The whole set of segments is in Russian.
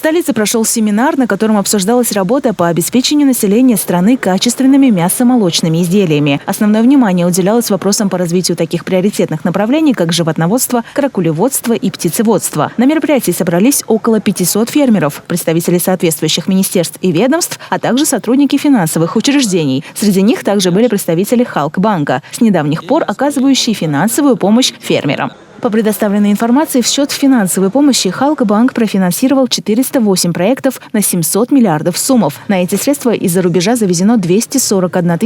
столице прошел семинар, на котором обсуждалась работа по обеспечению населения страны качественными мясомолочными изделиями. Основное внимание уделялось вопросам по развитию таких приоритетных направлений, как животноводство, каракулеводство и птицеводство. На мероприятии собрались около 500 фермеров, представители соответствующих министерств и ведомств, а также сотрудники финансовых учреждений. Среди них также были представители Халкбанка, с недавних пор оказывающие финансовую помощь фермерам. По предоставленной информации, в счет финансовой помощи Халкбанк профинансировал 408 проектов на 700 миллиардов сумов. На эти средства из-за рубежа завезено 241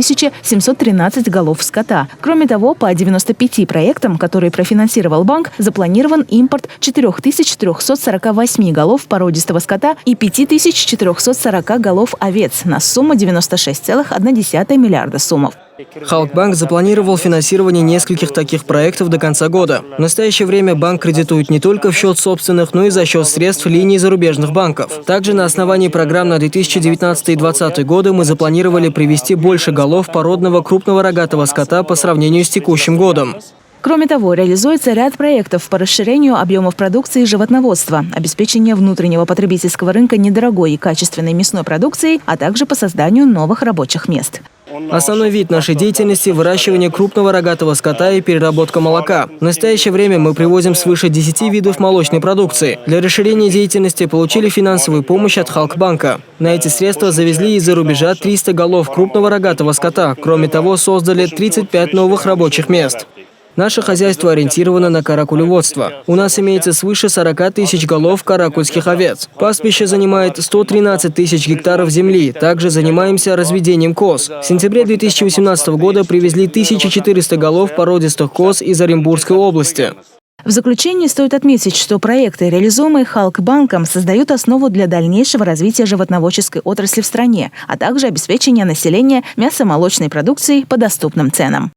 713 голов скота. Кроме того, по 95 проектам, которые профинансировал банк, запланирован импорт 4348 голов породистого скота и 5440 голов овец на сумму 96,1 миллиарда сумов. Халкбанк запланировал финансирование нескольких таких проектов до конца года. В настоящее время банк кредитует не только в счет собственных, но и за счет средств линий зарубежных банков. Также на основании программ на 2019 и 2020 годы мы запланировали привезти больше голов породного крупного рогатого скота по сравнению с текущим годом. Кроме того, реализуется ряд проектов по расширению объемов продукции животноводства, обеспечению внутреннего потребительского рынка недорогой и качественной мясной продукцией, а также по созданию новых рабочих мест. Основной вид нашей деятельности – выращивание крупного рогатого скота и переработка молока. В настоящее время мы привозим свыше 10 видов молочной продукции. Для расширения деятельности получили финансовую помощь от Халкбанка. На эти средства завезли из-за рубежа 300 голов крупного рогатого скота. Кроме того, создали 35 новых рабочих мест. Наше хозяйство ориентировано на каракулеводство. У нас имеется свыше 40 тысяч голов каракульских овец. Пастбище занимает 113 тысяч гектаров земли. Также занимаемся разведением коз. В сентябре 2018 года привезли 1400 голов породистых коз из Оренбургской области. В заключение стоит отметить, что проекты, реализуемые Халкбанком, создают основу для дальнейшего развития животноводческой отрасли в стране, а также обеспечения населения мясомолочной продукцией по доступным ценам.